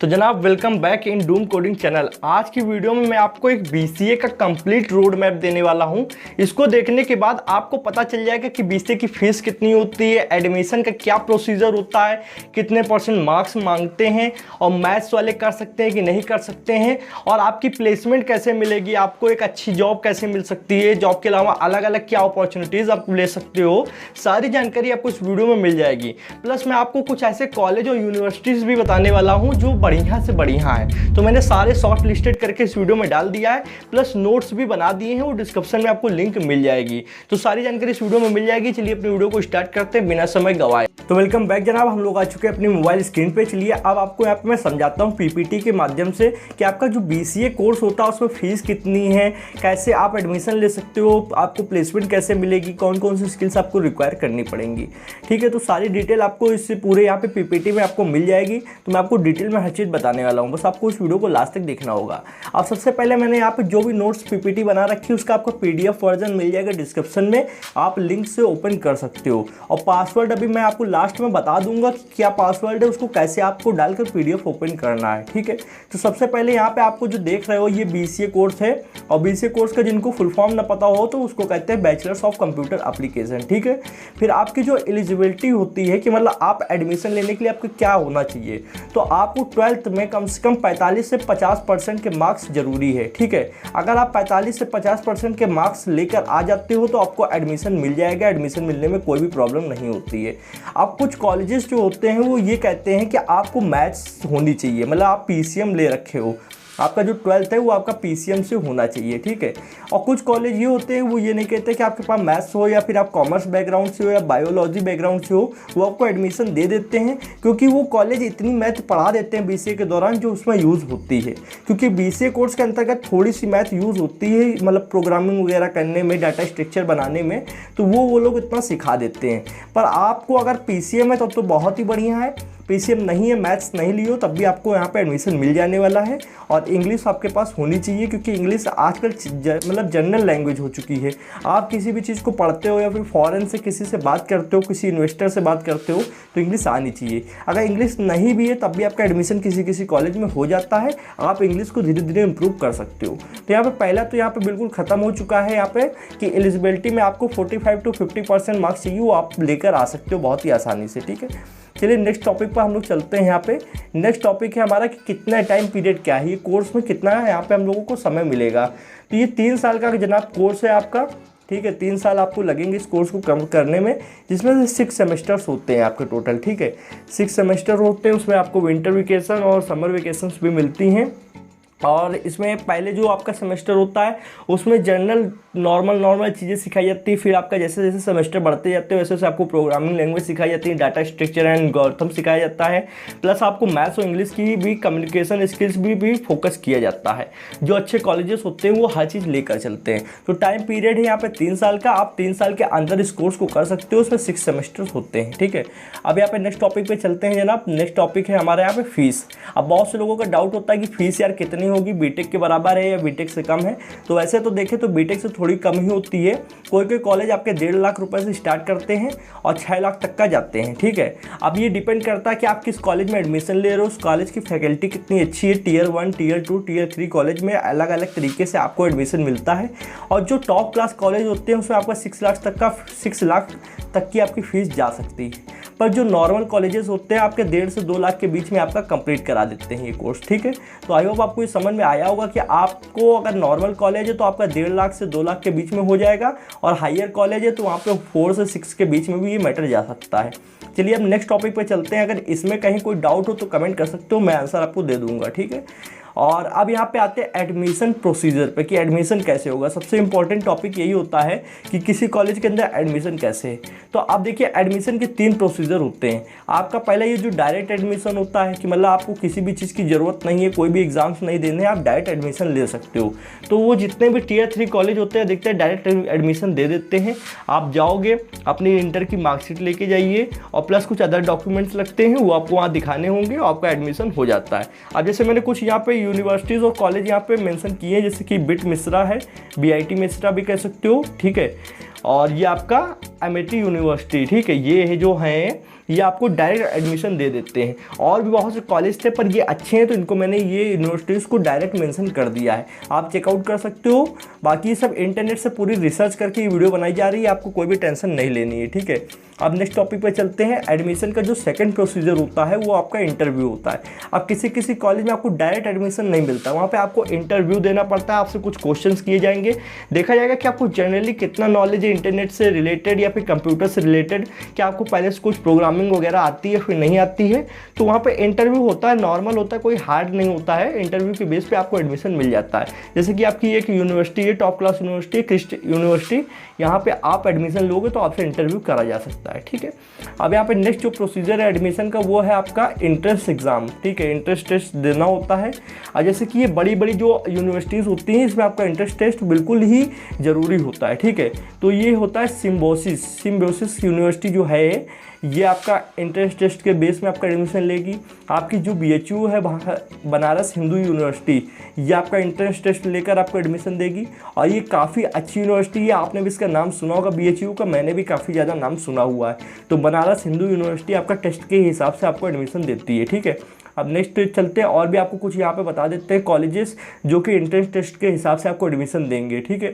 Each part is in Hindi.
तो जनाब welcome back in Doom coding channel. आज की वीडियो में मैं आपको एक बीसीए का कंप्लीट रोड मैप देने वाला हूं। इसको देखने के बाद आपको पता चल जाएगा कि बीसीए की फीस कितनी होती है, एडमिशन का क्या प्रोसीजर होता है, कितने परसेंट मार्क्स मांगते हैं और मैथ्स वाले कर सकते हैं कि नहीं कर सकते हैं, और आपकी प्लेसमेंट कैसे मिलेगी, आपको एक अच्छी जॉब कैसे मिल सकती है, जॉब के अलावा अलग अलग क्या अपॉर्चुनिटीज़ आप ले सकते हो। सारी जानकारी आपको इस वीडियो में मिल जाएगी। प्लस मैं आपको कुछ ऐसे कॉलेज और यूनिवर्सिटीज़ भी बताने वाला हूँ जो बढ़िया से बढ़िया है। तो मैंने सारे शॉर्ट लिस्टेड करके इस वीडियो में डाल दिया है, प्लस नोट्स भी बना दिए हैं, वो डिस्क्रिप्शन में आपको लिंक मिल जाएगी। तो सारी जानकारी इस वीडियो में मिल जाएगी। चलिए अपनी वीडियो को स्टार्ट करते हैं बिना समय गवाए। तो वेलकम बैक जनाब, हम लोग आ चुके हैं अपनी मोबाइल स्क्रीन पे। चलिए अब आपको यहाँ पे मैं समझाता हूँ पीपीटी के माध्यम से कि आपका जो बीसीए कोर्स होता है उसमें फीस कितनी है, कैसे आप एडमिशन ले सकते हो, आपको प्लेसमेंट कैसे मिलेगी, कौन कौन सी स्किल्स आपको रिक्वायर करनी पड़ेंगी। ठीक है, तो सारी डिटेल आपको इससे पूरे यहाँ पे पीपीटी में आपको मिल जाएगी। तो मैं आपको डिटेल में हर चीज़ बताने वाला हूँ, बस आपको इस वीडियो को लास्ट तक देखना होगा। अब सबसे पहले मैंने यहाँ पे जो भी नोट्स पीपीटी बना रखी है उसका आपको पीडीएफ वर्जन मिल जाएगा डिस्क्रिप्शन में, आप लिंक से ओपन कर सकते हो। और पासवर्ड अभी मैं आपको लास्ट में बता दूंगा कि क्या पासवर्ड है, उसको कैसे आपको डालकर पीडीएफ ओपन करना है। ठीक है, तो सबसे पहले यहाँ पे आपको जो देख रहे हो ये बीसीए कोर्स है, और बीसीए कोर्स का जिनको फुल फॉर्म ना पता हो तो उसको कहते हैं बैचलर्स ऑफ कंप्यूटर एप्लीकेशन। ठीक है, फिर आपकी जो एलिजिबिलिटी होती है कि मतलब आप एडमिशन लेने के लिए आपको क्या होना चाहिए, तो आपको 12th में कम से कम 45 से 50% के मार्क्स जरूरी है। ठीक है, अगर आप 45 से 50% के मार्क्स लेकर आ जाते हो तो आपको एडमिशन मिल जाएगा। एडमिशन मिलने में कोई भी प्रॉब्लम नहीं होती है। अब कुछ कॉलेजेस जो होते हैं वो ये कहते हैं कि आपको मैथ्स होनी चाहिए, मतलब आप पीसीएम ले रखे हो, आपका जो 12th है वो आपका पीसीएम से होना चाहिए। ठीक है, और कुछ कॉलेज ये होते हैं वो ये नहीं कहते कि आपके पास मैथ्स हो या फिर आप कॉमर्स बैकग्राउंड से हो या बायोलॉजी बैकग्राउंड से हो, वो आपको एडमिशन दे देते हैं, क्योंकि वो कॉलेज इतनी मैथ पढ़ा देते हैं बीसीए के दौरान जो उसमें यूज़ होती है। क्योंकि बीसीए कोर्स के अंतर्गत थोड़ी सी मैथ यूज़ होती है, मतलब प्रोग्रामिंग वगैरह करने में, डाटा स्ट्रक्चर बनाने में, तो वो लोग इतना सिखा देते हैं। पर आपको अगर पीसीएम है तब तो बहुत ही बढ़िया है, पीसीएम नहीं है, मैथ्स नहीं लियो, तब भी आपको यहाँ पे एडमिशन मिल जाने वाला है। और इंग्लिश आपके पास होनी चाहिए, क्योंकि इंग्लिश आजकल मतलब जनरल लैंग्वेज हो चुकी है। आप किसी भी चीज़ को पढ़ते हो या फिर फॉरेन से किसी से बात करते हो, किसी इन्वेस्टर से बात करते हो, तो इंग्लिश आनी चाहिए। अगर इंग्लिश नहीं भी है तब भी आपका एडमिशन किसी किसी कॉलेज में हो जाता है। आप इंग्लिश को धीरे धीरे इंप्रूव कर सकते हो। तो यहाँ पर पहला तो यहाँ पर बिल्कुल ख़त्म हो चुका है यहाँ पे कि एलिजिबिलिटी में आपको 45 to 50% मार्क्स चाहिए, वो आप लेकर आ सकते हो बहुत ही आसानी से। ठीक है, चलिए नेक्स्ट टॉपिक पर हम लोग चलते हैं। यहाँ पे नेक्स्ट टॉपिक है हमारा कि कितना टाइम पीरियड क्या है, ये कोर्स में कितना है यहाँ पे हम लोगों को समय मिलेगा। तो ये 3 साल का जनाब कोर्स है आपका। ठीक है, 3 साल आपको लगेंगे इस कोर्स को कम करने में, जिसमें से 6 सेमेस्टर्स होते हैं आपके टोटल। ठीक है, 6 सेमेस्टर होते हैं, उसमें आपको विंटर वेकेशन और समर वेकेशंस भी मिलती हैं। और इसमें पहले जो आपका सेमेस्टर होता है उसमें जनरल नॉर्मल चीज़ें सिखाई जाती है। फिर आपका जैसे जैसे सेमेस्टर बढ़ते जाते हैं वैसे वैसे आपको प्रोग्रामिंग लैंग्वेज सिखाई जाती है, डाटा स्ट्रक्चर एंड एल्गोरिथम सिखाया जाता है। प्लस आपको मैथ्स और इंग्लिश की भी कम्युनिकेशन स्किल्स भी फोकस किया जाता है। जो अच्छे कॉलेजेस होते हैं वो हर चीज़ लेकर चलते हैं। तो टाइम पीरियड है यहाँ पे 3 साल का, आप 3 साल के अंदर इस कोर्स को कर सकते हो। उसमें 6 सेमेस्टर्स होते हैं। ठीक है, अब यहाँ पे नेक्स्ट टॉपिक पे चलते हैं जनाब। नेक्स्ट टॉपिक है हमारे यहाँ पे फीस। अब बहुत से लोगों का डाउट होता है कि फीस यार कितनी होगी, बीटेक के बराबर है या बीटेक से कम है। तो वैसे तो देखें तो बीटेक से थोड़ी कम ही होती है। कोई कोई कॉलेज आपके 1.5 लाख रुपए से स्टार्ट करते हैं और 6 लाख तक का जाते हैं। ठीक है, अब ये डिपेंड करता है कि आप किस कॉलेज में एडमिशन ले रहे हो, उस कॉलेज की फैकल्टी कितनी अच्छी है। टियर 1, टियर 2, टियर 3 कॉलेज में अलग अलग तरीके से आपको एडमिशन मिलता है। और जो टॉप क्लास कॉलेज होते हैं उसमें आपका 6 लाख तक की आपकी फीस जा सकती है। पर जो नॉर्मल कॉलेजेस होते हैं आपके 1.5 से 2 लाख के बीच में आपका कंप्लीट करा देते हैं ये कोर्स। ठीक है, तो आई होप आपको ये समझ में आया होगा कि आपको अगर नॉर्मल कॉलेज है तो आपका 1.5 लाख से 2 लाख के बीच में हो जाएगा, और हायर कॉलेज है तो वहाँ पे 4 से 6 के बीच में भी ये मैटर जा सकता है। चलिए अब नेक्स्ट टॉपिक पे चलते हैं। अगर इसमें कहीं कोई डाउट हो तो कमेंट कर सकते हो, मैं आंसर आपको दे दूंगा। ठीक है, और अब यहाँ पे आते हैं एडमिशन प्रोसीजर पे कि एडमिशन कैसे होगा। सबसे इंपॉर्टेंट टॉपिक यही होता है कि किसी कॉलेज के अंदर एडमिशन कैसे है। तो आप देखिए एडमिशन के 3 प्रोसीजर होते हैं। आपका पहला ये जो डायरेक्ट एडमिशन होता है कि मतलब आपको किसी भी चीज़ की ज़रूरत नहीं है, कोई भी एग्जाम्स नहीं देने, आप डायरेक्ट एडमिशन ले सकते हो। तो वो जितने भी टियर 3 कॉलेज होते हैं देखते हैं डायरेक्ट एडमिशन दे देते हैं। आप जाओगे, अपनी इंटर की मार्कशीट लेके जाइए और प्लस कुछ अदर डॉक्यूमेंट्स लगते हैं, वो आपको वहाँ दिखाने होंगे और आपका एडमिशन हो जाता है। अब जैसे मैंने कुछ यहाँ पे यूनिवर्सिटीज़ और कॉलेज यहाँ पे मेंशन किए हैं, जैसे कि बिट मिश्रा है, बीआईटी मिश्रा भी कह सकते हो। ठीक है, और ये आपका अमेटी यूनिवर्सिटी, ठीक है, ये है जो है ये आपको डायरेक्ट एडमिशन दे देते हैं। और भी बहुत से कॉलेज थे पर ये अच्छे हैं तो इनको मैंने ये यूनिवर्सिटीज़ को डायरेक्ट मेंशन कर दिया है, आप चेकआउट कर सकते हो। बाकी सब इंटरनेट से पूरी रिसर्च करके ये वीडियो बनाई जा रही है, आपको कोई भी टेंशन नहीं लेनी है, ठीक है। अब नेक्स्ट टॉपिक पे चलते हैं। एडमिशन का जो सेकंड प्रोसीजर होता है वो आपका इंटरव्यू होता है। अब किसी किसी कॉलेज में आपको डायरेक्ट एडमिशन नहीं मिलता, वहाँ पे आपको इंटरव्यू देना पड़ता है, आपसे कुछ क्वेश्चंस किए जाएंगे, देखा जाएगा कि आपको जनरली कितना नॉलेज है इंटरनेट से रिलेटेड या फिर कंप्यूटर से रिलेटेड, कि आपको पहले से कुछ प्रोग्रामिंग वगैरह आती है फिर नहीं आती है। तो वहाँ पर इंटरव्यू होता है, नॉर्मल होता है, कोई हार्ड नहीं होता है। इंटरव्यू के बेस पर आपको एडमिशन मिल जाता है। जैसे कि आपकी एक यूनिवर्सिटी है, top class university, Christ university, यहाँ पे आप एडमिशन लोगे तो आपसे इंटरव्यू करा जा सकता है, ठीक है। अब यहाँ पे नेक्स्ट जो प्रोसीजर है एडमिशन का वो है आपका एंट्रेंस एग्जाम, ठीक है, एंट्रेंस टेस्ट देना होता है। और जैसे कि ये बड़ी बड़ी जो यूनिवर्सिटीज़ होती हैं इसमें आपका एंट्रेंस टेस्ट बिल्कुल ही ज़रूरी होता है, ठीक है। तो ये होता है सिम्बोसिस यूनिवर्सिटी जो है ये आपका एंट्रेंस टेस्ट के बेस में आपका एडमिशन लेगी। आपकी जो BHU है बनारस हिंदू यूनिवर्सिटी, ये आपका एंट्रेंस टेस्ट लेकर आपको एडमिशन देगी। और ये काफ़ी अच्छी यूनिवर्सिटी है, आपने भी इसका नाम सुना होगा BHU का, मैंने भी काफ़ी ज़्यादा नाम सुना हुआ है। तो बनारस हिंदू यूनिवर्सिटी आपका टेस्ट के हिसाब से आपको एडमिशन देती है, ठीक है। अब नेक्स्ट चलते हैं और भी आपको कुछ यहाँ पे बता देते हैं कॉलेजेस जो कि एंट्रेंस टेस्ट के हिसाब से आपको एडमिशन देंगे, ठीक है।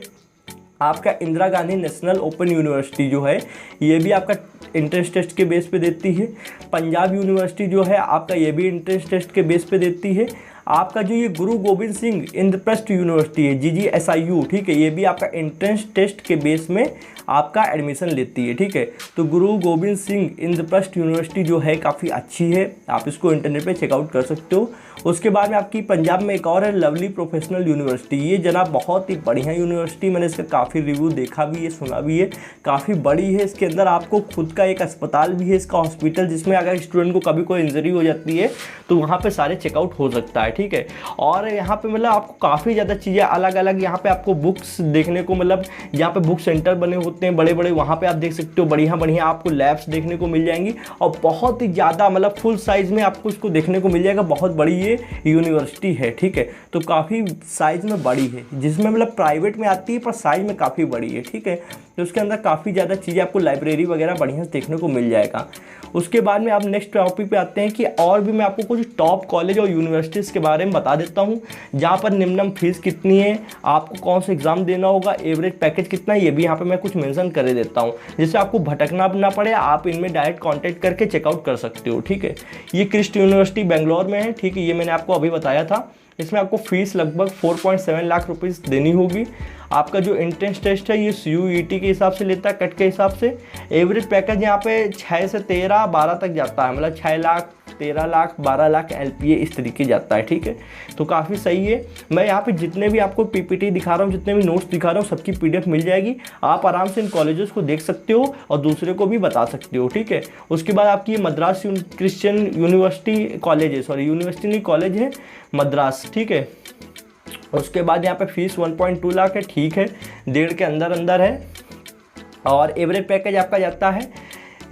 आपका Indira Gandhi national open university जो है ये भी आपका एंट्रेंस टेस्ट के बेस पे देती है। पंजाब यूनिवर्सिटी जो है आपका ये भी एंट्रेंस टेस्ट के बेस पे देती है। आपका जो ये गुरु गोविंद सिंह इंद्रप्रस्थ यूनिवर्सिटी है GGSIU, ठीक है, ये भी आपका एंट्रेंस टेस्ट के बेस में आपका एडमिशन लेती है, ठीक है। तो गुरु गोविंद सिंह इंद्रप्रस्थ यूनिवर्सिटी जो है काफ़ी अच्छी है, आप इसको इंटरनेट पे चेकआउट कर सकते हो। उसके बाद में आपकी पंजाब में एक और है लवली प्रोफेशनल यूनिवर्सिटी, ये जनाब बहुत ही बढ़िया यूनिवर्सिटी, मैंने इसका काफ़ी रिव्यू देखा भी है, सुना भी है, काफ़ी बड़ी है। इसके अंदर आपको खुद का एक अस्पताल भी है, इसका हॉस्पिटल, जिसमें अगर स्टूडेंट को कभी कोई इंजरी हो जाती है तो वहाँ पर सारे चेकआउट हो सकता है, ठीक है। और यहाँ पे मतलब आपको काफ़ी ज़्यादा चीज़ें अलग अलग यहाँ पे आपको बुक्स देखने को, मतलब यहाँ पे बुक सेंटर बने होते हैं बड़े बड़े, वहाँ पे आप देख सकते हो बढ़िया बढ़िया आपको लैब्स देखने को मिल जाएंगी। और बहुत ही ज़्यादा मतलब फुल साइज़ में आपको इसको देखने को मिल जाएगा, बहुत बड़ी ये यूनिवर्सिटी है, ठीक है। तो काफ़ी साइज़ में बड़ी है, जिसमें मतलब प्राइवेट में आती है पर साइज़ में काफ़ी बड़ी है, ठीक है। तो उसके अंदर काफ़ी ज़्यादा चीज़ें आपको लाइब्रेरी वगैरह बढ़िया से देखने को मिल जाएगा। उसके बाद में आप नेक्स्ट टॉपिक पे आते हैं कि और भी मैं आपको कुछ टॉप कॉलेज और यूनिवर्सिटीज़ के बारे में बता देता हूँ, जहाँ पर निम्नतम फीस कितनी है, आपको कौन सा एग्ज़ाम देना होगा, एवरेज पैकेज कितना है, ये भी यहाँ पे मैं कुछ मेंशन कर देता हूँ, जिससे आपको भटकना ना पड़े, आप इनमें डायरेक्ट कॉन्टैक्ट करके चेकआउट कर सकते हो, ठीक है। ये क्रिस्ट यूनिवर्सिटी बेंगलोर में है, ठीक है, ये मैंने आपको अभी बताया था। इसमें आपको फीस लगभग 4.7 लाख रुपीज़ देनी होगी। आपका जो एंट्रेंस टेस्ट है ये CUET के हिसाब से लेता है, कट के हिसाब से। एवरेज पैकेज यहाँ पे 6 से 13 12 तक जाता है, मतलब 6 लाख 13 लाख 12 लाख LPA इस तरीके जाता है, ठीक है। तो काफ़ी सही है। मैं यहाँ पे जितने भी आपको PPT दिखा रहा हूँ, जितने भी नोट्स दिखा रहा हूँ, सबकी PDF मिल जाएगी, आप आराम से इन कॉलेजेस को देख सकते हो और दूसरे को भी बता सकते हो, ठीक है। उसके बाद आपकी मद्रास क्रिश्चियन यूनिवर्सिटी कॉलेज है, सॉरी यूनिवर्सिटी नहीं कॉलेज है मद्रास, ठीक है। उसके बाद यहाँ पे फीस 1.2 लाख है, ठीक है, 1.5 के अंदर है। और एवरेज पैकेज आपका जाता है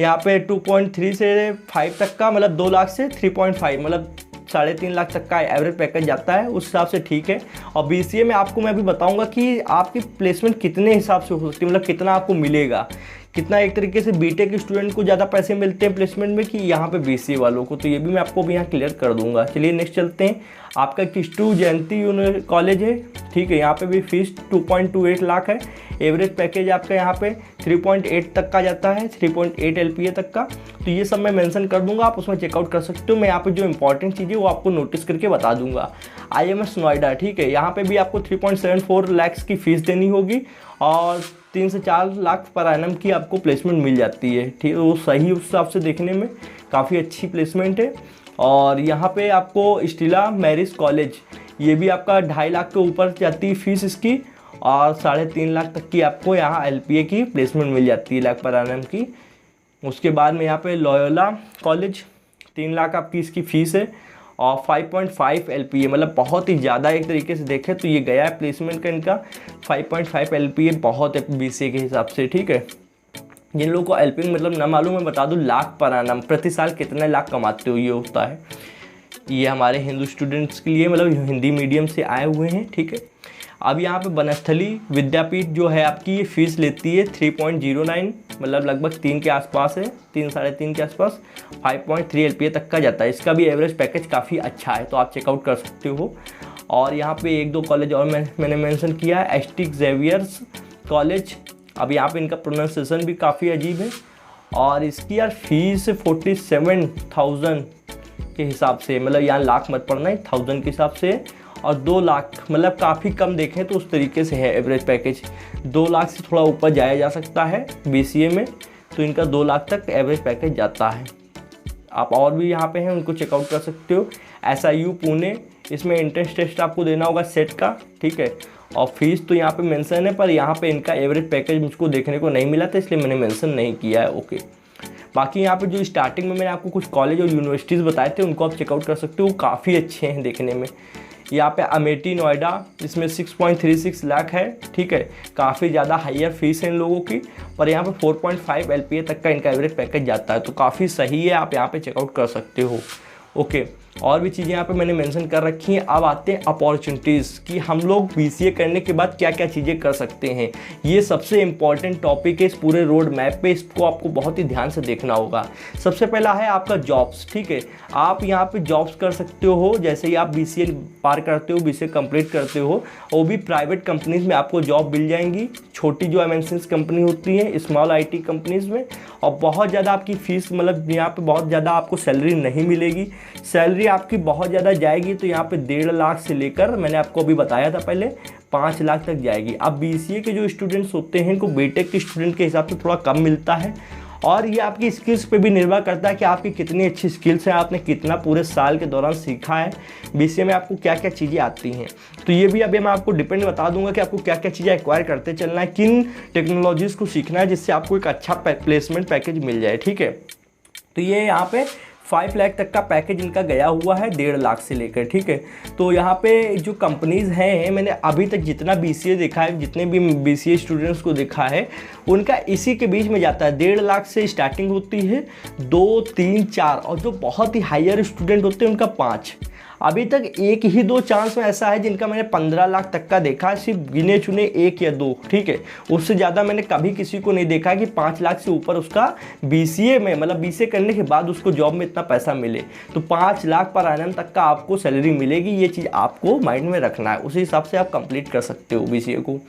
यहाँ पे 2.3 से 5 तक का, मतलब 2 लाख से 3.5, मतलब 3.5 लाख तक का एवरेज पैकेज जाता है, उस हिसाब से ठीक है। और BCA में आपको मैं अभी बताऊंगा कि आपकी प्लेसमेंट कितने हिसाब से हो सकती है, मतलब कितना आपको मिलेगा, कितना एक तरीके से बीटेक स्टूडेंट को ज़्यादा पैसे मिलते हैं प्लेसमेंट में कि यहाँ पे BCA वालों को, तो ये भी मैं आपको भी यहाँ क्लियर कर दूंगा। चलिए नेक्स्ट चलते हैं। आपका किस्टू जयंती कॉलेज है, ठीक है, यहाँ पे भी फीस 2.28 लाख है। एवरेज पैकेज आपका यहाँ पे 3.8 तक का जाता है, 3.8 LPA तक का। तो ये सब मैं मेंशन कर दूंगा, आप उसमें चेकआउट कर सकते हो। मैं यहाँ पे जो इंपॉर्टेंट चीज़ें वो आपको नोटिस करके बता दूंगा। IMS नोएडा, ठीक है, यहाँ पे भी आपको 3.74 लाख की फ़ीस देनी होगी और 3 से 4 लाख पर एनम की आपको प्लेसमेंट मिल जाती है, ठीक है। वो सही उस हिसाब से देखने में काफ़ी अच्छी प्लेसमेंट है। और यहाँ पे आपको स्टीला मैरिज कॉलेज, ये भी आपका 2.5 लाख के ऊपर जाती है फीस इसकी, और 3.5 लाख तक की आपको यहाँ LPA की प्लेसमेंट मिल जाती है, लाख पर एनम की। उसके बाद में यहाँ पे लॉयोला कॉलेज 3 लाख आपकी इसकी फ़ीस है और 5.5 LPA, मतलब बहुत ही ज़्यादा एक तरीके से देखें तो ये गया है प्लेसमेंट का इनका। 5.5 LPA बहुत है BCA के हिसाब से, ठीक है। जिन लोगों को LPA मतलब ना मालूम, मैं बता दूं, लाख पर आना प्रति साल कितने लाख कमाते हो ये होता है। ये हमारे हिंदू स्टूडेंट्स के लिए, मतलब हिंदी मीडियम से आए हुए हैं, ठीक है। अब यहाँ पे बनस्थली विद्यापीठ जो है आपकी ये फीस लेती है 3.09, मतलब लगभग 3 के आसपास है, 3 साढ़े 3 के आसपास, 5.3 LPA तक का जाता है। इसका भी एवरेज पैकेज काफ़ी अच्छा है, तो आप चेकआउट कर सकते हो। और यहाँ पे 1-2 कॉलेज और मैंने मेंशन किया है, एसटी जेवियर्स कॉलेज। अब यहाँ पे इनका प्रोनाउंसिएशन भी काफ़ी अजीब है। और इसकी यार फीस 47,000 के हिसाब से, मतलब यहाँ लाख मत पड़ना है, 1000 के हिसाब से, और 2 लाख, मतलब काफ़ी कम देखें तो उस तरीके से है एवरेज पैकेज। 2 लाख से थोड़ा ऊपर जाया जा सकता है BCA में, तो इनका 2 लाख तक एवरेज पैकेज जाता है। आप और भी यहाँ पे हैं उनको चेकआउट कर सकते हो। SIU पुणे, इसमें एंट्रेंस टेस्ट आपको देना होगा सेट का, ठीक है। और फीस तो यहाँ पे मेंशन है, पर यहाँ पे इनका एवरेज पैकेज मुझको देखने को नहीं मिला था, इसलिए मैंने मेंशन नहीं किया है। ओके, बाकी यहाँ पे जो स्टार्टिंग में मैंने आपको कुछ कॉलेज और यूनिवर्सिटीज़ बताए थे उनको आप चेकआउट कर सकते हो, काफ़ी अच्छे हैं देखने में। यहाँ पे अमेठी नोएडा, इसमें 6.36 लाख है, ठीक है। काफ़ी ज़्यादा हायर फीस है इन लोगों की, पर यहाँ पे 4.5 LPA तक का इनका एवरेज पैकेज जाता है, तो काफ़ी सही है, आप यहाँ पे चेकआउट कर सकते हो। ओके, और भी चीज़ें यहाँ पे मैंने मेंशन कर रखी हैं। अब आते हैं अपॉर्चुनिटीज़ कि हम लोग BCA करने के बाद क्या क्या चीज़ें कर सकते हैं। ये सबसे इम्पॉर्टेंट टॉपिक है इस पूरे रोड मैप पे, इसको आपको बहुत ही ध्यान से देखना होगा। सबसे पहला है आपका जॉब्स, ठीक है। आप यहाँ पे जॉब्स कर सकते हो, जैसे ही आप BCA पार करते हो, BCA कंप्लीट करते हो, वो भी प्राइवेट कंपनीज़ में आपको जॉब मिल जाएंगी, छोटी जो MNCs कंपनी होती है, स्मॉल IT कंपनीज़ में। और बहुत ज़्यादा आपकी फ़ीस, मतलब यहाँ पे बहुत ज़्यादा आपको सैलरी नहीं मिलेगी, सैलरी आपकी बहुत ज़्यादा जाएगी। तो यहाँ पे 1.5 लाख से लेकर, मैंने आपको अभी बताया था पहले, 5 लाख तक जाएगी। अब BCA के जो स्टूडेंट्स होते हैं इनको BTech के स्टूडेंट के हिसाब से थोड़ा कम मिलता है, और ये आपकी स्किल्स पे भी निर्भर करता है कि आपकी कितनी अच्छी स्किल्स हैं, आपने कितना पूरे साल के दौरान सीखा है, BCA में आपको क्या क्या चीज़ें आती हैं। तो ये भी अभी मैं आपको डिपेंड बता दूंगा कि आपको क्या क्या चीज़ें एक्वायर करते चलना है, किन टेक्नोलॉजीज़ को सीखना है, जिससे आपको एक अच्छा प्लेसमेंट पैकेज मिल जाए, ठीक है। तो ये यहाँ पे 5 लाख तक का पैकेज इनका गया हुआ है, 1.5 लाख से लेकर, ठीक है। तो यहाँ पे जो कंपनीज़ हैं, मैंने अभी तक जितना BCA देखा है, जितने भी BCA स्टूडेंट्स को देखा है, उनका इसी के बीच में जाता है। 1.5 लाख से स्टार्टिंग होती है, 2, 3, 4, और जो बहुत ही हायर स्टूडेंट होते हैं उनका 5। अभी तक 1 ही 2 चांस में ऐसा है जिनका मैंने 15 लाख तक का देखा है, सिर्फ गिने चुने 1 या 2, ठीक है। उससे ज़्यादा मैंने कभी किसी को नहीं देखा कि 5 लाख से ऊपर उसका BCA में, मतलब BCA करने के बाद उसको जॉब में इतना पैसा मिले। तो 5 लाख पर एनम तक का आपको सैलरी मिलेगी, ये चीज़ आपको माइंड में रखना है, उसी हिसाब से आप कंप्लीट कर सकते हो BCA को।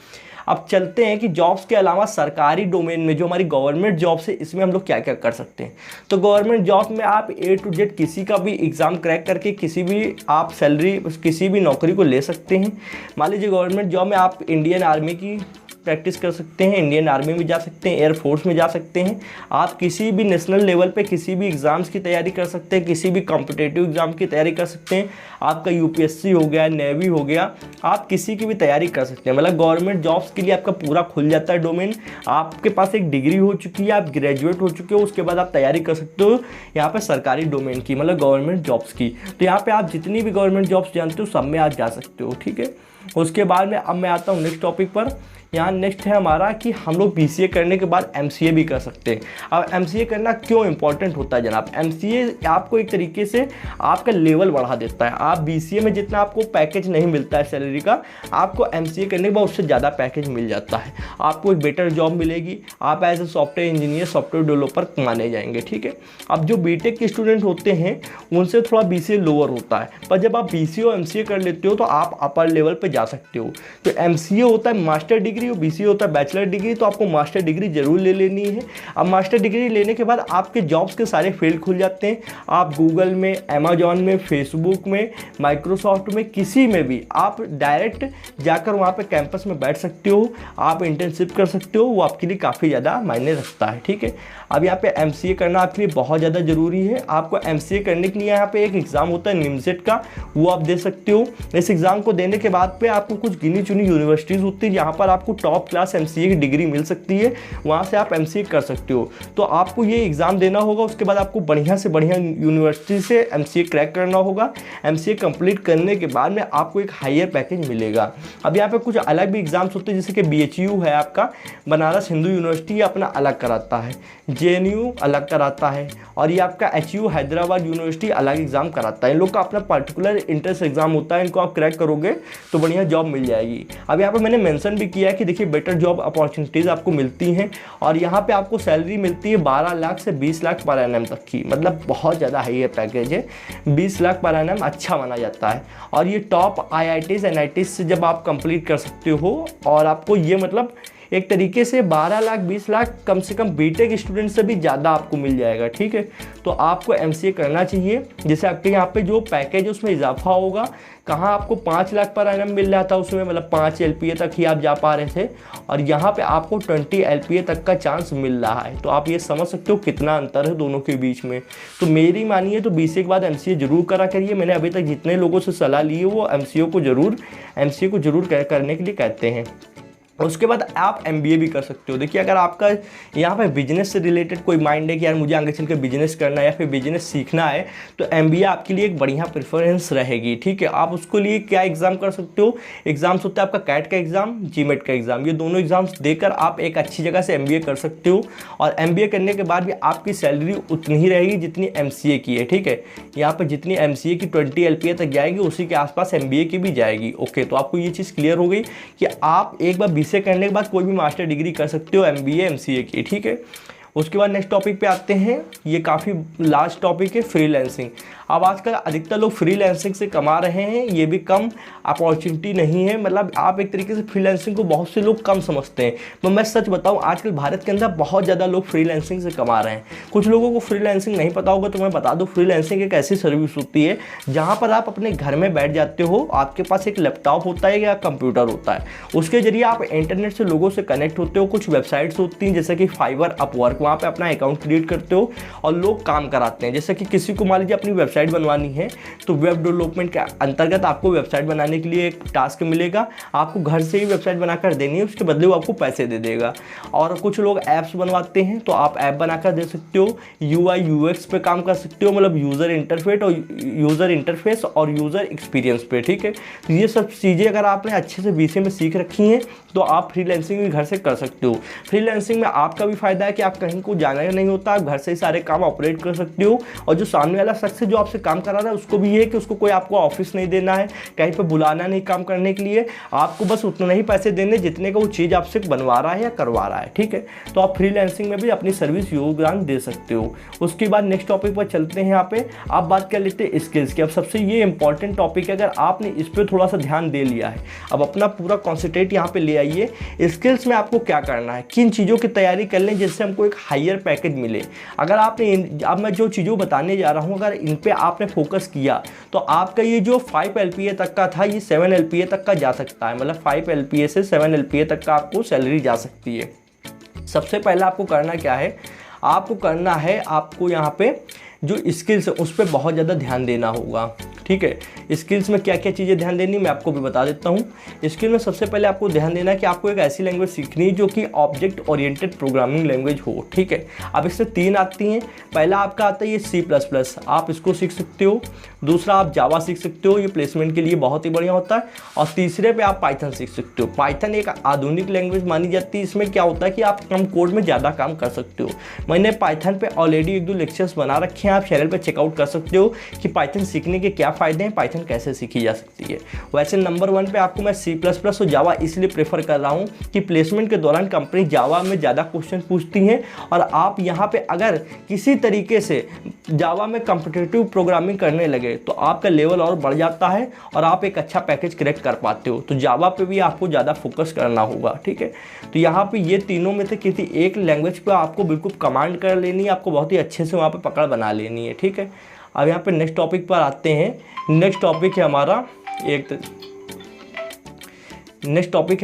अब चलते हैं कि जॉब्स के अलावा सरकारी डोमेन में जो हमारी गवर्नमेंट जॉब्स है, इसमें हम लोग क्या क्या कर सकते हैं। तो गवर्नमेंट जॉब में आप A to Z किसी का भी एग्ज़ाम क्रैक करके किसी भी आप सैलरी, किसी भी नौकरी को ले सकते हैं। मान लीजिए गवर्नमेंट जॉब में आप इंडियन आर्मी की प्रैक्टिस कर सकते हैं, इंडियन आर्मी में जा सकते हैं, एयरफोर्स में जा सकते हैं। आप किसी भी नेशनल लेवल पे किसी भी एग्ज़ाम्स की तैयारी कर सकते हैं, किसी भी कॉम्पिटेटिव एग्ज़ाम की तैयारी कर सकते हैं। आपका UPSC हो गया, नेवी हो गया, आप किसी की भी तैयारी कर सकते हैं। मतलब गवर्नमेंट जॉब्स के लिए आपका पूरा खुल जाता है डोमेन। आपके पास एक डिग्री हो चुकी है, आप ग्रेजुएट हो चुके हो, उसके बाद आप तैयारी कर सकते हो यहाँ पर सरकारी डोमेन की, मतलब गवर्नमेंट जॉब्स की। तो यहाँ पर आप जितनी भी गवर्नमेंट जॉब्स जानते हो सब में आप जा सकते हो, ठीक है। उसके बाद में अब मैं आता हूँ नेक्स्ट टॉपिक पर। यहाँ नेक्स्ट है हमारा कि हम लोग BCA करने के बाद MCA भी कर सकते हैं। अब MCA करना क्यों इंपॉर्टेंट होता है जनाब। MCA आपको एक तरीके से आपका लेवल बढ़ा देता है। आप BCA में जितना आपको पैकेज नहीं मिलता है सैलरी का, आपको MCA करने के बाद उससे ज़्यादा पैकेज मिल जाता है। आपको एक बेटर जॉब मिलेगी, आप as a software engineer, software developer माने जाएंगे, ठीक है। अब जो BTech के स्टूडेंट होते हैं उनसे थोड़ा BCA लोअर होता है, पर जब आप BCA और MCA कर लेते हो तो आप अपर लेवल पर जा सकते हो। तो MCA होता है मास्टर डिग्री, BCA होता है बैचलर डिग्री। तो आपको मास्टर डिग्री जरूर ले लेनी है। अब मास्टर डिग्री लेने के बाद आपके जॉब्स के सारे फील्ड खुल जाते हैं। आप गूगल में, अमेजॉन में, फेसबुक में, माइक्रोसॉफ्ट में, किसी में भी आप डायरेक्ट जाकर वहाँ पे कैंपस में बैठ सकते हो, आप इंटर्नशिप कर सकते हो। वो आपके लिए काफ़ी ज़्यादा मायने रखता है, ठीक है। अब यहाँ पे MCA करना आपके लिए बहुत ज़्यादा ज़रूरी है। आपको MCA करने के लिए यहाँ पे एक एग्ज़ाम होता है NIMSET का, वो आप दे सकते हो। इस एग्ज़ाम को देने के बाद पे आपको कुछ गिनी चुनी यूनिवर्सिटीज़ होती है जहाँ पर आपको टॉप क्लास MCA की डिग्री मिल सकती है, वहाँ से आप MCA कर सकते हो। तो आपको ये एग्ज़ाम देना होगा, उसके बाद आपको बढ़िया से बढ़िया यूनिवर्सिटी से MCA क्रैक करना होगा। MCA कंप्लीट करने के बाद में आपको एक हायर पैकेज मिलेगा। अब यहाँ पे कुछ अलग भी एग्ज़ाम्स होते हैं, जैसे कि BHU है आपका, बनारस हिंदू यूनिवर्सिटी, अपना अलग कराता है, JNU अलग कराता है, और ये आपका HU हैदराबाद यूनिवर्सिटी अलग एग्ज़ाम कराता है। इन लोग का अपना पर्टिकुलर इंट्रेंस एग्ज़ाम होता है, इनको आप क्रैक करोगे तो बढ़िया बढ़िया जॉब मिल जाएगी। अब यहाँ पे मैंने मेंशन भी किया है कि देखिए बेटर जॉब अपॉर्चुनिटीज़ आपको मिलती हैं और यहाँ पे आपको सैलरी मिलती है 12 लाख से 20 लाख पर एनम तक की, मतलब बहुत ज़्यादा हाई है पैकेज है। 20 लाख पर एनम अच्छा माना जाता है और ये टॉप IITs NITs से जब आप कंप्लीट कर सकते हो और आपको ये मतलब एक तरीके से 12 लाख 20 लाख कम से कम बीटेक स्टूडेंट से भी ज़्यादा आपको मिल जाएगा, ठीक है। तो आपको MCA करना चाहिए, जैसे आपके यहाँ पे जो पैकेज है उसमें इजाफा होगा। कहाँ आपको 5 लाख पर एनम मिल रहा था उसमें, मतलब 5 LPA तक ही आप जा पा रहे थे और यहाँ पे आपको 20 LPA तक का चांस मिल रहा है। तो आप ये समझ सकते हो कितना अंतर है दोनों के बीच में। तो मेरी मानिए तो BCA के बाद MCA जरूर करा करिए। मैंने अभी तक जितने लोगों से सलाह ली है वो MCA को जरूर करने के लिए कहते हैं। उसके बाद आप MBA भी कर सकते हो। देखिए अगर आपका यहाँ पे बिजनेस से रिलेटेड कोई माइंड है कि यार मुझे आगे चल के बिजनेस करना है या फिर बिजनेस सीखना है, तो MBA आपके लिए एक बढ़िया प्रेफरेंस रहेगी, ठीक है। आप उसको लिए क्या एग्ज़ाम कर सकते हो, एग्ज़ाम्स होता है आपका कैट का एग्ज़ाम, GMAT का एग्ज़ाम। ये दोनों एग्ज़ाम्स देकर आप एक अच्छी जगह से MBA कर सकते हो और MBA करने के बाद भी आपकी सैलरी उतनी ही रहेगी जितनी MCA की है, ठीक है। यहाँ पर जितनी MCA की 20 LPA तक जाएगी उसी के आसपास MBA की भी जाएगी। ओके, तो आपको ये चीज़ क्लियर हो गई कि आप एक बार BCA करने के बाद कोई भी मास्टर डिग्री कर सकते हो MBA MCA की, ठीक है। उसके बाद नेक्स्ट टॉपिक पे आते हैं, ये काफ़ी लास्ट टॉपिक है, फ्रीलांसिंग। अब आजकल अधिकतर लोग फ्रीलांसिंग से कमा रहे हैं, ये भी कम अपॉर्चुनिटी नहीं है। मतलब आप एक तरीके से फ्रीलांसिंग को बहुत से लोग कम समझते हैं, तो मैं सच बताऊं आजकल भारत के अंदर बहुत ज़्यादा लोग फ्रीलांसिंग से कमा रहे हैं। कुछ लोगों को फ्रीलांसिंग नहीं पता होगा तो मैं बता दूं, फ्रीलांसिंग एक ऐसी सर्विस होती है जहाँ पर आप अपने घर में बैठ जाते हो, आपके पास एक लैपटॉप होता है या कंप्यूटर होता है, उसके जरिए आप इंटरनेट से लोगों से कनेक्ट होते हो। कुछ वेबसाइट्स होती हैं जैसे कि फाइवर, अपवर्क, वहाँ पे अपना अकाउंट क्रिएट करते हो और लोग काम कराते हैं। जैसे कि किसी को मान लीजिए अपनी वेबसाइट बनवानी है तो वेब डेवलपमेंट के अंतर्गत आपको वेबसाइट बनाने के लिए एक टास्क मिलेगा, आपको घर से ही वेबसाइट बनाकर देनी है, उसके बदले वो आपको पैसे दे देगा। और कुछ लोग ऐप्स बनवाते हैं तो आप ऐप बनाकर दे सकते हो, UI UX पे काम कर सकते हो, मतलब यूज़र इंटरफेस और यूज़र एक्सपीरियंस पे, ठीक है। तो ये सब चीज़ें अगर आपने अच्छे से BCA में सीख रखी हैं तो आप फ्रीलांसिंग भी घर से कर सकते हो। फ्रीलांसिंग में आपका भी फायदा है कि आप कहीं को जाना नहीं होता, आप घर से ही सारे काम ऑपरेट कर सकते हो और जो सामने वाला शख्स जो आपसे काम करा रहा है उसको भी ये है कि उसको कोई आपको ऑफिस नहीं देना है, कहीं पे बुलाना नहीं काम करने के लिए, आपको बस उतना ही पैसे देने जितने का वो चीज़ आपसे बनवा रहा है या करवा रहा है, ठीक है। तो आप फ्रीलांसिंग में भी अपनी सर्विस योगदान दे सकते हो। उसके बाद नेक्स्ट टॉपिक पर चलते हैं। यहाँ पे आप बात कर लेते हैं स्किल्स की। अब सबसे ये इंपॉर्टेंट टॉपिक है, अगर आपने इस पर थोड़ा सा ध्यान दे लिया है, अब अपना पूरा कॉन्सेंट्रेट यहाँ पे ले आइए। स्किल्स में आपको क्या करना है, किन चीज़ों की तैयारी कर लें जिससे हमको एक हायर पैकेज मिले। अगर आपने अब मैं जो चीज़ों बताने जा रहा हूँ अगर इन पे आपने फोकस किया तो आपका ये जो 5 LPA तक का था ये 7 LPA तक का जा सकता है, मतलब 5 LPA से 7 LPA तक का आपको सैलरी जा सकती है। सबसे पहले आपको करना क्या है, आपको यहाँ पे जो स्किल्स है उस पर बहुत ज़्यादा ध्यान देना होगा, ठीक है। स्किल्स में क्या क्या चीज़ें ध्यान देनी मैं आपको भी बता देता हूँ। स्किल में सबसे पहले आपको ध्यान देना है कि आपको एक ऐसी लैंग्वेज सीखनी है जो कि ऑब्जेक्ट ओरिएंटेड प्रोग्रामिंग लैंग्वेज हो, ठीक है। अब इसमें 3 आती हैं। पहला आपका आता है ये C++, आप इसको सीख सकते हो। दूसरा आप जावा सीख सकते हो, ये प्लेसमेंट के लिए बहुत ही बढ़िया होता है। और तीसरे पे आप पाइथन सीख सकते हो। पाइथन एक आधुनिक लैंग्वेज मानी जाती है। इसमें क्या होता है कि आप कम कोड में ज़्यादा काम कर सकते हो। मैंने पाइथन पे ऑलरेडी 1-2 लेक्चर्स बना रखे हैं, आप चैनल पर चेकआउट कर सकते हो कि पाइथन सीखने के क्या फ़ायदे हैं, पाइथन कैसे सीखी जा सकती है। वैसे नंबर 1 पे आपको मैं C++ और जावा इसलिए प्रेफर कर रहा हूँ कि प्लेसमेंट के दौरान कंपनी जावा में ज़्यादा क्वेश्चन पूछती हैं और आप यहाँ पे अगर किसी तरीके से जावा में कॉम्पिटिटिव प्रोग्रामिंग करने लगे तो आपका लेवल और बढ़ जाता है और आप एक अच्छा पैकेज क्रैक कर पाते हो। तो जावा पे भी आपको ज़्यादा फोकस करना होगा, ठीक है। तो यहाँ पे ये तीनों में से किसी एक लैंग्वेज पर आपको बिल्कुल कमांड कर लेनी है, आपको बहुत ही अच्छे से वहाँ पर पकड़ बना लेनी है, ठीक है। अब यहाँ पे नेक्स्ट टॉपिक पर आते हैं। नेक्स्ट टॉपिक है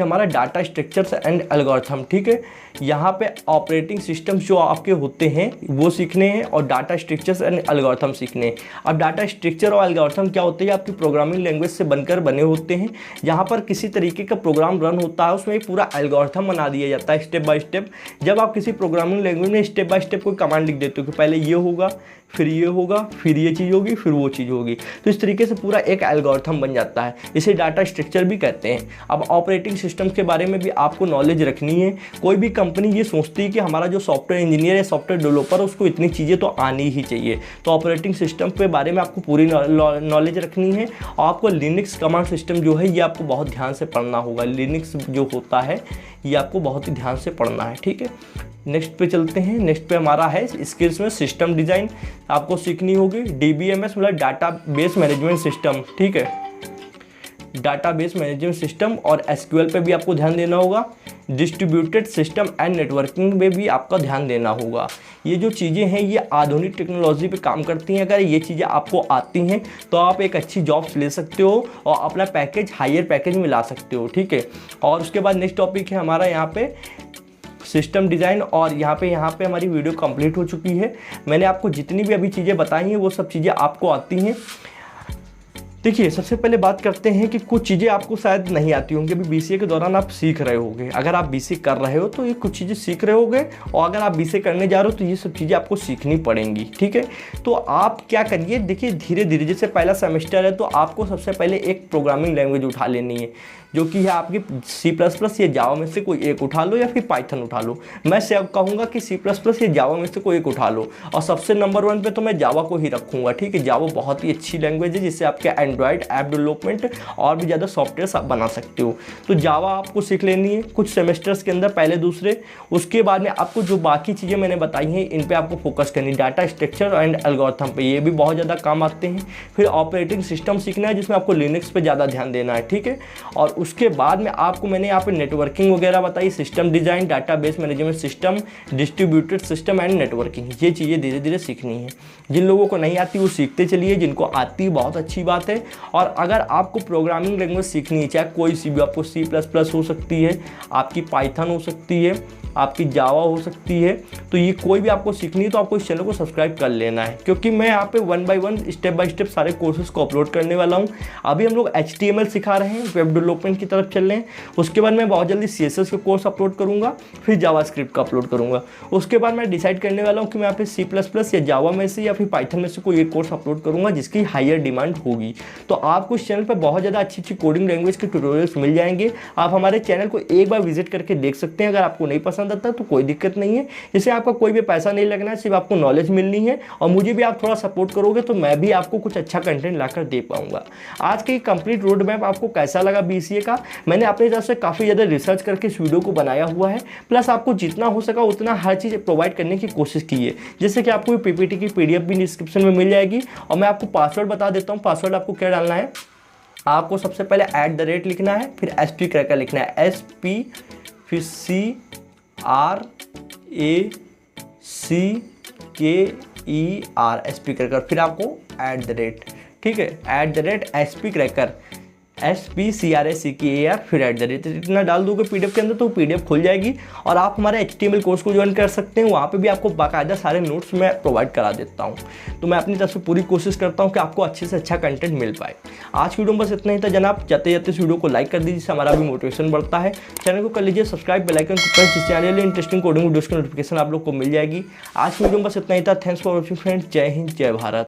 हमारा डाटा स्ट्रक्चर्स एंड एल्गोरिथम, ठीक है। यहाँ पे ऑपरेटिंग सिस्टम जो आपके होते हैं वो सीखने हैं और डाटा स्ट्रक्चर्स एंड एल्गोरिथम सीखने हैं। अब डाटा स्ट्रक्चर और एल्गोरिथम क्या होते हैं, आपकी प्रोग्रामिंग लैंग्वेज से बनकर बने होते हैं। यहाँ पर किसी तरीके का प्रोग्राम रन होता है, उसमें एक पूरा एल्गोरिथम बना दिया जाता है स्टेप बाय स्टेप। जब आप किसी प्रोग्रामिंग लैंग्वेज में स्टेप बाय स्टेप कोई कमांड लिख देते हो कि पहले ये होगा, फिर ये होगा, फिर ये चीज़ होगी, फिर वो चीज़ होगी, तो इस तरीके से पूरा एक एल्गोरिथम बन जाता है। इसे डाटा स्ट्रक्चर भी कहते हैं। अब ऑपरेटिंग सिस्टम के बारे में भी आपको नॉलेज रखनी है। कोई भी कंपनी ये सोचती है कि हमारा जो सॉफ्टवेयर इंजीनियर या सॉफ्टवेयर डेवलपर है उसको इतनी चीज़ें तो आनी ही चाहिए। तो ऑपरेटिंग सिस्टम के बारे में आपको पूरी नॉलेज रखनी है और आपको लिनक्स कमांड सिस्टम जो है ये आपको बहुत ध्यान से पढ़ना होगा। लिनक्स जो होता है ये आपको बहुत ही ध्यान से पढ़ना है, ठीक है। नेक्स्ट पे चलते हैं। नेक्स्ट पे हमारा है स्किल्स में सिस्टम डिज़ाइन आपको सीखनी होगी। DBMS मतलब डाटाबेस मैनेजमेंट सिस्टम, ठीक है, डाटाबेस मैनेजमेंट सिस्टम। और SQL पे भी आपको ध्यान देना होगा। डिस्ट्रीब्यूटेड सिस्टम एंड नेटवर्किंग में भी आपका ध्यान देना होगा। ये जो चीज़ें हैं ये आधुनिक टेक्नोलॉजी पे काम करती हैं। अगर ये चीज़ें आपको आती हैं तो आप एक अच्छी जॉब्स ले सकते हो और अपना पैकेज हायर पैकेज में ला सकते हो, ठीक है। और उसके बाद नेक्स्ट टॉपिक है हमारा यहाँ पे सिस्टम डिज़ाइन। और यहाँ पे हमारी वीडियो कंप्लीट हो चुकी है। मैंने आपको जितनी भी अभी चीज़ें बताई हैं वो सब चीज़ें आपको आती हैं। देखिए, सबसे पहले बात करते हैं कि कुछ चीज़ें आपको शायद नहीं आती होंगी। अभी BCA के दौरान आप सीख रहे होगे। अगर आप BCA कर रहे हो तो ये कुछ चीज़ें सीख रहे होगे, और अगर आप BCA करने जा रहे हो तो ये सब चीज़ें आपको सीखनी पड़ेंगी, ठीक है। तो आप क्या करिए, देखिए धीरे धीरे, जैसे पहला सेमेस्टर है तो आपको सबसे पहले एक प्रोग्रामिंग लैंग्वेज उठा लेनी है जो कि है आपकी C++ या जावा में से कोई एक उठा लो या फिर पाइथन उठा लो। मैं से कहूँगा कि C++ या जावा में से कोई एक उठा लो, और सबसे नंबर 1 पे तो मैं जावा को ही रखूँगा, ठीक है। जावा बहुत ही अच्छी लैंग्वेज है जिससे आपके एंड्रॉयड ऐप डेवलपमेंट और भी ज़्यादा सॉफ्टवेयर आप बना सकते हो। तो जावा आपको सीख लेनी है कुछ सेमेस्टर्स के अंदर, पहले दूसरे। उसके बाद में आपको जो बाकी चीज़ें मैंने बताई हैं इन पर आपको फोकस करनी, डाटा स्ट्रक्चर एंड एल्गोरिथम पे, ये भी बहुत ज़्यादा काम आते हैं। फिर ऑपरेटिंग सिस्टम सीखना है जिसमें आपको लिनक्स पे ज़्यादा ध्यान देना है, ठीक है। और उसके बाद में आपको मैंने यहाँ पे नेटवर्किंग वगैरह बताई, system design, database management system, distributed system and networking. ये चीज़ें धीरे धीरे सीखनी है। जिन लोगों को नहीं आती वो सीखते चलिए, जिनको आती बहुत अच्छी बात है। और अगर आपको प्रोग्रामिंग लैंग्वेज सीखनी है, चाहे कोई सी भी, आपको C++ हो सकती है, आपकी पाइथन हो सकती है, आपकी जावा हो सकती है, तो ये कोई भी आपको सीखनी है तो आपको इस चैनल को सब्सक्राइब कर लेना है, क्योंकि मैं यहाँ पे 1 by 1 स्टेप बाय स्टेप सारे कोर्सेज को अपलोड करने वाला हूँ। अभी हम लोग HTML सिखा रहे हैं, वेब डेवलपमेंट की तरफ चल रहे हैं। उसके बाद मैं बहुत जल्दी CSS का कोर्स अपलोड करूँगा, फिर जावास्क्रिप्ट का अपलोड करूँगा। उसके बाद मैं डिसाइड करने वाला हूँ कि मैं यहाँ पे C++ या जावा में से या फिर पाइथन में से कोई एक कोर्स अपलोड करूँगा जिसकी हायर डिमांड होगी। तो आपको इस चैनल पर बहुत ज़्यादा अच्छी अच्छी कोडिंग लैंग्वेज के ट्यूटोरियल्स मिल जाएंगे। आप हमारे चैनल को एक बार विजिट करके देख सकते हैं। अगर आपको नहीं पसंद आता तो कोई दिक्कत नहीं है, इससे आपका कोई भी पैसा नहीं लगना है, सिर्फ आपको नॉलेज मिलनी है। और मुझे भी आप थोड़ा सपोर्ट करोगे तो मैं भी आपको कुछ अच्छा कंटेंट लाकर दे पाऊंगा। आज के कंप्लीट रोड मैप आपको कैसा लगा BCA का? मैंने अपनी तरफ से काफ़ी ज़्यादा रिसर्च करके इस वीडियो को बनाया हुआ है, प्लस आपको जितना हो सका उतना हर चीज़ प्रोवाइड करने की कोशिश की है। जैसे कि आपको PPT की PDF भी डिस्क्रिप्शन में मिल जाएगी। और मैं आपको पासवर्ड बता देता हूँ। पासवर्ड आपको क्या डालना है, आपको सबसे पहले @ लिखना है, फिर SP क्रैकर लिखना है, SP फिर CRACKER, SP क्रैकर, फिर आपको @ ठीक है, @SP क्रैकर, SPCRACKER, फिर @ इतना डाल दोगे PDF के अंदर तो PDF खुल जाएगी। और आप हमारे HTML कोर्स को ज्वाइन कर सकते हैं। वहाँ पे भी आपको बाकायदा सारे नोट्स मैं प्रोवाइड करा देता हूँ। तो मैं अपनी तरफ से पूरी कोशिश करता हूँ कि आपको अच्छे से अच्छा कंटेंट मिल पाए। आज की वीडियो में बस इतना ही था जनाब। जाते जाते इस वीडियो को लाइक कर दीजिए, जिससे हमारा भी मोटिवेशन बढ़ता है। चैनल को कर लीजिए सब्सक्राइब, बेल आइकन को प्रेस, जिससे आने वाली इंटरेस्टिंग कोडिंग वीडियोस की नोटिफिकेशन आप लोग को मिल जाएगी। आज की वीडियो में बस इतना ही था। Thanks for watching friends. जय हिंद, जय भारत।